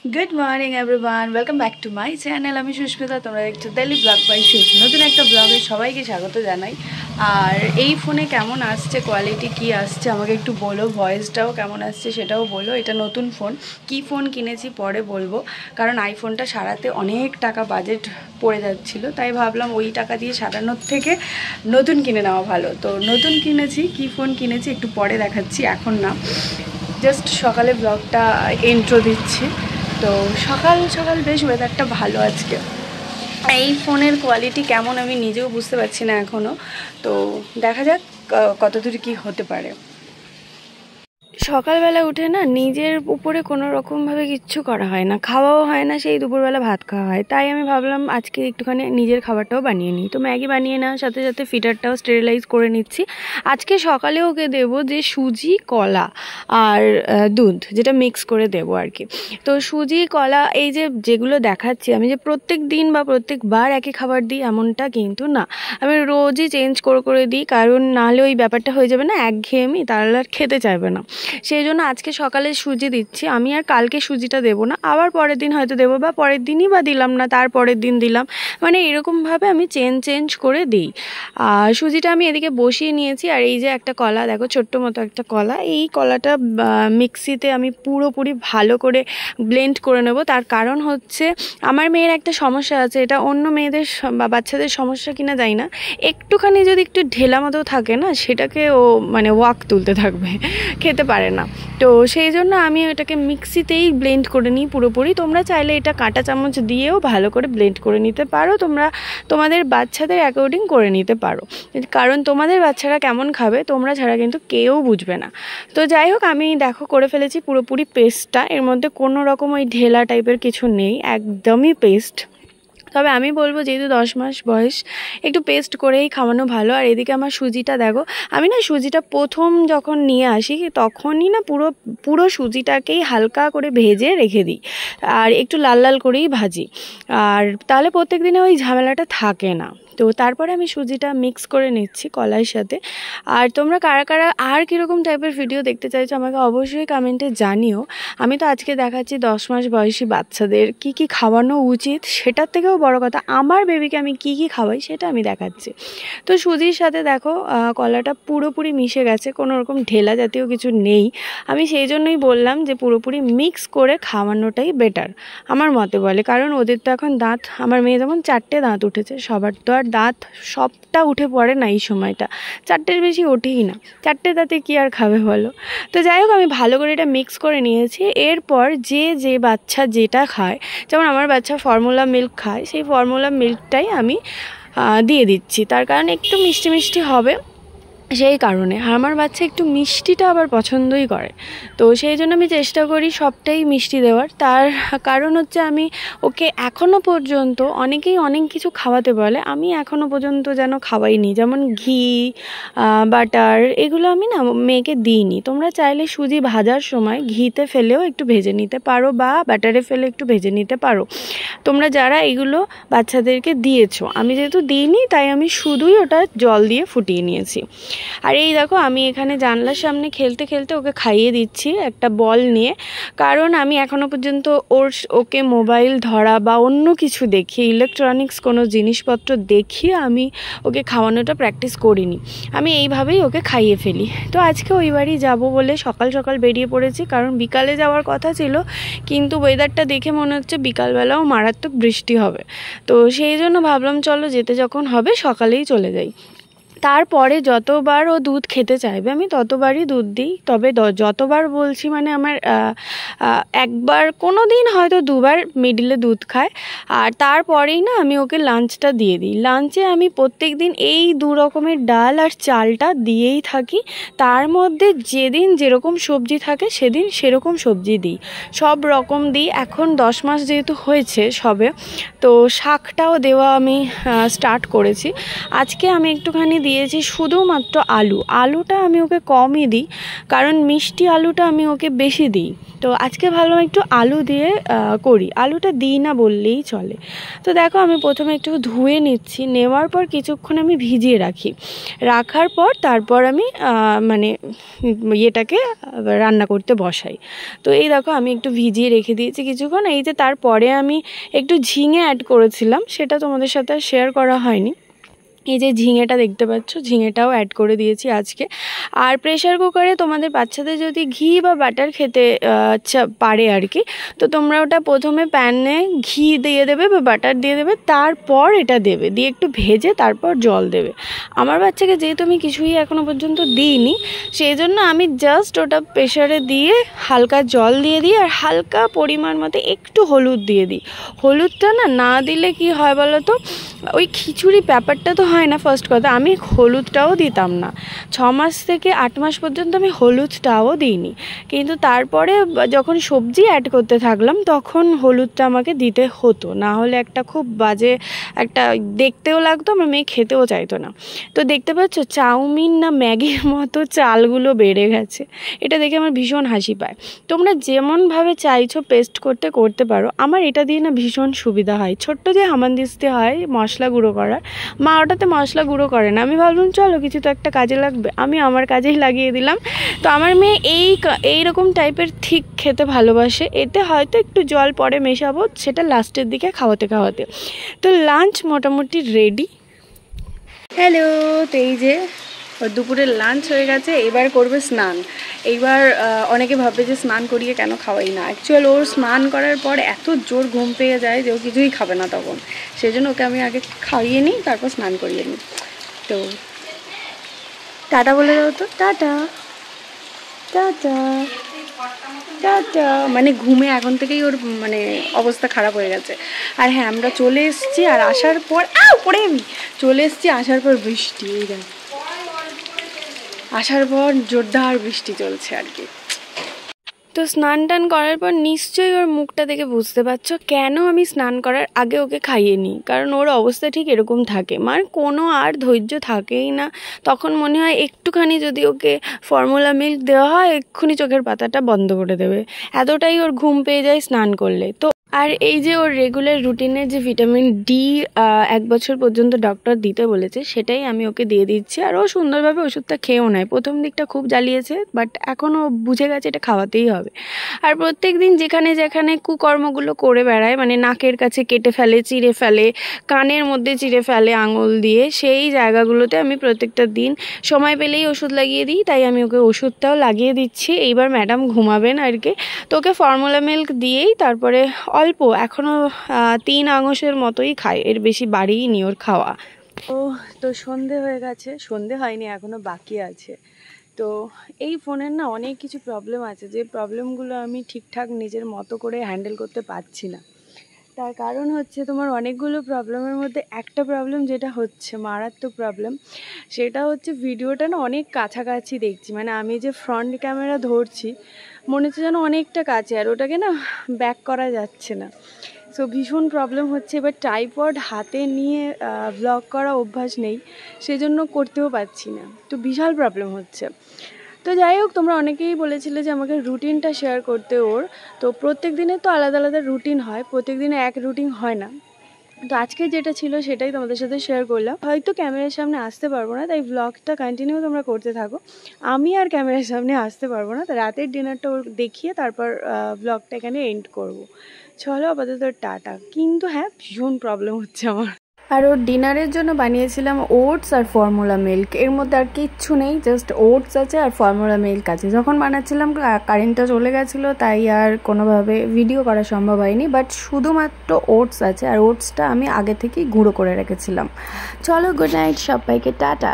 Good morning everyone welcome back to my channel আমি সুস্মিতা তোমরা দেখছো ডেইলি ব্লগ বাই সুস নতুন একটা ব্লগে সবাইকে স্বাগত জানাই। আর এই ফোনে কেমন আসছে, কোয়ালিটি কি আসছে আমাকে একটু বলো, ভয়েসটাও কেমন আসছে সেটাও বলো। এটা নতুন ফোন, কি ফোন কিনেছি পরে বলবো, কারণ আইফোনটা সারাতে অনেক টাকা বাজেট পড়ে যাচ্ছিলো, তাই ভাবলাম ওই টাকা দিয়ে সারানোর থেকে নতুন কিনে নেওয়া ভালো। তো নতুন কিনেছি, কি ফোন কিনেছি একটু পরে দেখাচ্ছি, এখন না, জাস্ট সকালে ব্লগটা ইন্ট্রো দিচ্ছি। তো সকাল সকাল বেশ ওয়েদারটা ভালো আজকে। এই ফোনের কোয়ালিটি কেমন আমি নিজেও বুঝতে পারছি না এখনও, তো দেখা যাক কতদূর কি হতে পারে। সকালবেলা উঠে না নিজের উপরে কোনো রকমভাবে কিচ্ছু করা হয় না, খাওয়াও হয় না, সেই দুপুরবেলা ভাত খাওয়া হয়। তাই আমি ভাবলাম আজকে একটুখানি নিজের খাবারটাও বানিয়ে নিই। তো ম্যাগি বানিয়ে নেওয়ার সাথে সাথে ফিটারটাও স্টেরিলাইজ করে নিচ্ছি। আজকে সকালে ওকে দেবো যে সুজি, কলা আর দুধ, যেটা মিক্স করে দেবো আর কি। তো সুজি, কলা এই যেগুলো দেখাচ্ছি আমি, যে প্রত্যেক দিন বা প্রত্যেকবার একই খাবার দিই এমনটা কিন্তু না, আমি রোজই চেঞ্জ করে দিই, কারণ নাহলে ওই ব্যাপারটা হয়ে যাবে না একঘেয়েমি, তাহলে আর খেতে চাইবে না। সেই জন্য আজকে সকালে সুজি দিচ্ছি আমি, আর কালকে সুজিটা দেবো না, আবার পরের দিন হয়তো দেবো, বা পরের দিনই বা দিলাম না, তার পরের দিন দিলাম, মানে এরকমভাবে আমি চেঞ্জ করে দিই। আর সুজিটা আমি এদিকে বসিয়ে নিয়েছি, আর এই যে একটা কলা দেখো, ছোট্ট মতো একটা কলা, এই কলাটা মিক্সিতে আমি পুরোপুরি ভালো করে ব্লেন্ড করে নেব। তার কারণ হচ্ছে আমার মেয়ের একটা সমস্যা আছে, এটা অন্য মেয়েদের বা বাচ্চাদের সমস্যা কিনা জানি না, একটুখানি যদি একটু ঢেলা মতো থাকে না, সেটাকে ও মানে ওয়াক তুলতে থাকবে, খেতে পারে না। তো সেই জন্য আমি এটাকে মিক্সিতেই ব্লেন্ড করে নিই পুরোপুরি। তোমরা চাইলে এটা কাঁটা চামচ দিয়েও ভালো করে ব্লেন্ড করে নিতে পারো, তোমরা তোমাদের বাচ্চাদের অ্যাকর্ডিং করে নিতে পারো, কারণ তোমাদের বাচ্চারা কেমন খাবে তোমরা ছাড়া কিন্তু কেউ বুঝবে না। তো যাই হোক, আমি দেখো করে ফেলেছি পুরোপুরি পেস্টটা, এর মধ্যে কোনো রকম ওই ঢেলা টাইপের কিছু নেই, একদমই পেস্ট। তবে আমি বলবো যেহেতু 10 মাস বয়স, একটু পেস্ট করেই খাওয়ানো ভালো। আর এদিকে আমার সুজিটা দেখো, আমি না সুজিটা প্রথম যখন নিয়ে আসি তখনই না পুরো সুজিটাকেই হালকা করে ভেজে রেখে দিই, আর একটু লাল লাল করেই ভাজি, আর তাহলে প্রত্যেক দিনে ওই ঝামেলাটা থাকে না। তো তারপরে আমি সুজিটা মিক্স করে নিচ্ছি কলাইয়ের সাথে। আর তোমরা কারা কারা আর কীরকম টাইপের ভিডিও দেখতে চাইছো আমাকে অবশ্যই কমেন্টে জানিও। আমি তো আজকে দেখাচ্ছি 10 মাস বয়সী বাচ্চাদের কি কি খাওয়ানো উচিত, সেটার থেকেও বড় কথা আমার বেবিকে আমি কি কি খাওয়াই সেটা আমি দেখাচ্ছি। তো সুজির সাথে দেখো কলাটা পুরোপুরি মিশে গেছে, কোনো রকম ঢেলা জাতীয় কিছু নেই। আমি সেই জন্যই বললাম যে পুরোপুরি মিক্স করে খাওয়ানোটাই বেটার আমার মতে বলে, কারণ ওদের তো এখন দাঁত, আমার মেয়ে যেমন 4টে দাঁত উঠেছে, সবার তো আর দাঁত সবটা উঠে পড়ে না এই সময়টা, 4টের বেশি ওঠেই না, 4টে দাঁতে কি আর খাবে বলো। তো যাই হোক, আমি ভালো করে এটা মিক্স করে নিয়েছি। এরপর যে বাচ্চা যেটা খায়, যেমন আমার বাচ্চা ফর্মুলা মিল্ক খায়, সেই ফর্মুলা মিল্কটাই আমি দিয়ে দিচ্ছি, তার কারণ একটু মিষ্টি মিষ্টি হবে সেই কারণে। আর আমার বাচ্চা একটু মিষ্টিটা আবার পছন্দই করে, তো সেই জন্য আমি চেষ্টা করি সবটাই মিষ্টি দেওয়ার। তার কারণ হচ্ছে আমি ওকে এখনও পর্যন্ত, অনেকেই অনেক কিছু খাওয়াতে বলে, আমি এখনও পর্যন্ত যেন খাওয়াইনি, যেমন ঘি, বাটার, এগুলো আমি না মেয়েকে দিইনি। তোমরা চাইলে সুজি ভাজার সময় ঘিতে ফেলেও একটু ভেজে নিতে পারো, বা বাটারে ফেলে একটু ভেজে নিতে পারো, তোমরা যারা এগুলো বাচ্চাদেরকে দিয়েছো। আমি যেহেতু দিইনি তাই আমি শুধুই ওটা জল দিয়ে ফুটিয়ে নিয়েছি। আর এই দেখো, আমি এখানে জানলার সামনে খেলতে খেলতে ওকে খাইয়ে দিচ্ছি একটা বল নিয়ে, কারণ আমি এখনও পর্যন্ত ওকে মোবাইল ধরা বা অন্য কিছু দেখিয়ে, ইলেকট্রনিক্স কোনো জিনিসপত্র দেখিয়ে আমি ওকে খাওয়ানোটা প্র্যাকটিস করিনি, আমি এইভাবেই ওকে খাইয়ে ফেলি। তো আজকে ওই বাড়ি যাবো বলে সকাল সকাল বেরিয়ে পড়েছি, কারণ বিকালে যাওয়ার কথা ছিল, কিন্তু ওয়েদারটা দেখে মনে হচ্ছে বিকালবেলাও মারাত্মক বৃষ্টি হবে। তো সেই জন্য ভাবলাম চলো যেতে যখন হবে সকালেই চলে যাই। তারপরে যতবার ও দুধ খেতে চাইবে আমি ততবারই দুধ দিই, তবে যতবার বলছি মানে আমার একবার, কোনো দিন হয়তো দুবার মিডিলে দুধ খায়। আর তারপরেই না আমি ওকে লাঞ্চটা দিয়ে দিই। লাঞ্চে আমি প্রত্যেক দিন এই 2 রকমের ডাল আর চালটা দিয়েই থাকি, তার মধ্যে যেদিন যেরকম সবজি থাকে সেদিন সেরকম সবজি দিই, সব রকম দিই। এখন 10 মাস যেহেতু হয়েছে সবে, তো শাকটাও দেওয়া আমি স্টার্ট করেছি। আজকে আমি একটুখানি দিয়েছি শুধুমাত্র আলুটা আমি ওকে কমই দিই, কারণ মিষ্টি আলুটা আমি ওকে বেশি দিই। তো আজকে ভাবলাম একটু আলু দিয়ে করি, আলুটা দিই না বললেই চলে। তো দেখো আমি প্রথমে একটু ধুয়ে নিচ্ছি, নেওয়ার পর কিছুক্ষণ আমি ভিজিয়ে রাখার পর তারপর আমি মানে ইয়েটাকে রান্না করতে বসাই। তো এই দেখো আমি একটু ভিজিয়ে রেখে দিয়েছি কিছুক্ষণ। এই যে তারপরে আমি একটু ঝিঙে অ্যাড করেছিলাম, সেটা তোমাদের সাথে আর শেয়ার করা হয়নি। এই যে ঝিঙেটা দেখতে পাচ্ছ, ঝিঙেটাও অ্যাড করে দিয়েছি আজকে। আর প্রেশার কুকারে তোমাদের বাচ্চাদের যদি ঘি বা বাটার খেতে পারে আর কি, তো তোমরা ওটা প্রথমে প্যানে ঘি দিয়ে দেবে বা বাটার দিয়ে দেবে, তারপর এটা দেবে, দিয়ে একটু ভেজে তারপর জল দেবে। আমার বাচ্চাকে যেহেতু আমি কিছুই এখনও পর্যন্ত দিইনি, সেই জন্য আমি জাস্ট ওটা প্রেশারে দিয়ে হালকা জল দিয়ে দিই, আর হালকা পরিমাণ মতো একটু হলুদ দিয়ে দিই। হলুদটা না দিলে কি হয় বলো তো, ওই খিচুড়ি ব্যাপারটা তো হয় না। ফার্স্ট কথা, আমি হলুদটাও দিতাম না 6 মাস থেকে 8 মাস পর্যন্ত, আমি হলুদটাও দিইনি। কিন্তু তারপরে যখন সবজি অ্যাড করতে থাকলাম তখন হলুদটা আমাকে দিতে হতো, না হলে একটা খুব বাজে একটা দেখতেও লাগতো, আমার মেয়ে খেতেও চাইতো না। তো দেখতে পাচ্ছ চাউমিন না ম্যাগির মতো চালগুলো বেড়ে গেছে, এটা দেখে আমার ভীষণ হাসি পায়। তোমরা যেমনভাবে চাইছো পেস্ট করতে পারো, আমার এটা দিয়ে না ভীষণ সুবিধা হয়। ছোট্ট যে হামানদিস্তি হয় মশলা গুঁড়ো করার, মা ওটাতে মশলা গুঁড়ো করে না। আমি ভাবলাম চলো কিছু তো একটা কাজে লাগবে, আমি আমার কাজেই লাগিয়ে দিলাম। তো আমার মেয়ে এইরকম টাইপের ঠিক খেতে ভালোবাসে। এতে হয়তো একটু জল পরে মেশাবো, সেটা লাস্টের দিকে খাওয়াতে। তো লাঞ্চ মোটামুটি রেডি। হ্যালো, তো এই যে দুপুরের লাঞ্চ হয়ে গেছে, এবার করবে স্নান। এইবার অনেকে ভাববে যে স্নান করিয়ে কেন খাওয়াই না। অ্যাকচুয়ালি ওর স্নান করার পর এত জোর ঘুম পেয়ে যায় যে ও কিছুই খাবে না তখন, সেই জন্য ওকে আমি আগে খাইয়ে নিই, তারপর স্নান করিয়ে নিই। তো টাটা বলে দাও তো, টাটা টাটা টাটা। মানে ঘুমে এখন থেকেই ওর মানে অবস্থা খারাপ হয়ে গেছে। আর হ্যাঁ, আমরা চলে এসেছি, আর আসার পর আসার পর বৃষ্টি, এই দেখ আসার পর জোরদার বৃষ্টি চলছে আর কি। তো স্নান টান করার পর নিশ্চয়ই ওর মুখটা দেখে বুঝতে পারছো কেন আমি স্নান করার আগে ওকে খাইয়ে নিই, কারণ ওর অবস্থা ঠিক এরকম থাকে, মানে কোনো আর ধৈর্য থাকেই না। তখন মনে হয় একটুখানি যদি ওকে ফর্মুলা মিল্ক দেওয়া হয় এক্ষুনি চোখের পাতাটা বন্ধ করে দেবে, এতটাই ওর ঘুম পেয়ে যায় স্নান করলে। তো আর এই যে ওর রেগুলার রুটিনের যে ভিটামিন ডি 1 বছর পর্যন্ত ডক্টর দিতে বলেছে, সেটাই আমি ওকে দিয়ে দিচ্ছি। আর ও সুন্দরভাবে ওষুধটা খেয়েও নেয়। প্রথম দিকটা খুব জ্বালিয়েছে, বাট এখন ও বুঝে গেছে এটা খাওয়াতেই হবে। আর প্রত্যেক দিন যেখানে কুকর্মগুলো করে বেড়ায়, মানে নাকের কাছে কেটে ফেলে, চিড়ে ফেলে, কানের মধ্যে চিড়ে ফেলে আঙুল দিয়ে, সেই জায়গাগুলোতে আমি প্রত্যেকটা দিন সময় পেলেই ওষুধ লাগিয়ে দিই। তাই আমি ওকে ওষুধটাও লাগিয়ে দিচ্ছি। এইবার ম্যাডাম ঘুমাবেন আর কি, তো ওকে ফর্মুলা মিল্ক দিয়েই তারপরে অল্প, এখনও 3 আঙুশের মতোই খায়, এর বেশি বাড়িই নি ওর খাওয়া। তো সন্ধে হয়ে গেছে, সন্ধে হয়নি এখনও বাকি আছে। তো এই ফোনের না অনেক কিছু প্রবলেম আছে, যে প্রবলেমগুলো আমি ঠিকঠাক নিজের মতো করে হ্যান্ডেল করতে পারছি না। তার কারণ হচ্ছে তোমার অনেকগুলো প্রবলেমের মধ্যে একটা প্রবলেম যেটা হচ্ছে মারাত্মক প্রবলেম, সেটা হচ্ছে ভিডিওটা না অনেক কাছাকাছি দেখছি। মানে আমি যে ফ্রন্ট ক্যামেরা ধরছি মনে হচ্ছে যেন অনেকটা কাছে, আর ওটাকে না ব্যাক করা যাচ্ছে না। সো ভীষণ প্রবলেম হচ্ছে। এবার ট্রাইপড হাতে নিয়ে ব্লগ করা অভ্যাস নেই, সেজন্য করতেও পারছি না। তো বিশাল প্রবলেম হচ্ছে। তো যাই হোক, তোমরা অনেকেই বলেছিলে যে আমাকে রুটিনটা শেয়ার করতে ওর। তো প্রত্যেক দিনের তো আলাদা আলাদা রুটিন হয়, প্রত্যেক দিনে এক রুটিন হয় না। তো আজকে যেটা ছিল সেটাই তোমাদের সাথে শেয়ার করলাম। হয়তো ক্যামেরার সামনে আসতে পারবো না, তাই ব্লগটা কন্টিনিউ তোমরা করতে থাকো। আমি আর ক্যামেরার সামনে আসতে পারবো না, তো রাতের ডিনারটা ওর দেখিয়ে তারপর ব্লগটা এখানে এন্ড করবো। চলো আপাতত টাটা। কিন্তু হ্যাঁ, ভীষণ প্রবলেম হচ্ছে আমার। আর ওর ডিনারের জন্য বানিয়েছিলাম ওটস আর ফর্মুলা মিল্ক, এর মধ্যে আর কিচ্ছু নেই, জাস্ট ওটস আছে আর ফর্মুলা মিল্ক আছে। যখন বানাচ্ছিলাম কারেন্টটা চলে গেছিলো, তাই আর কোনোভাবে ভিডিও করা সম্ভব হয়নি, বাট শুধুমাত্র ওটস আছে, আর ওটসটা আমি আগে থেকেই গুঁড়ো করে রেখেছিলাম। চলো, গুড নাইট সবাইকে, টাটা।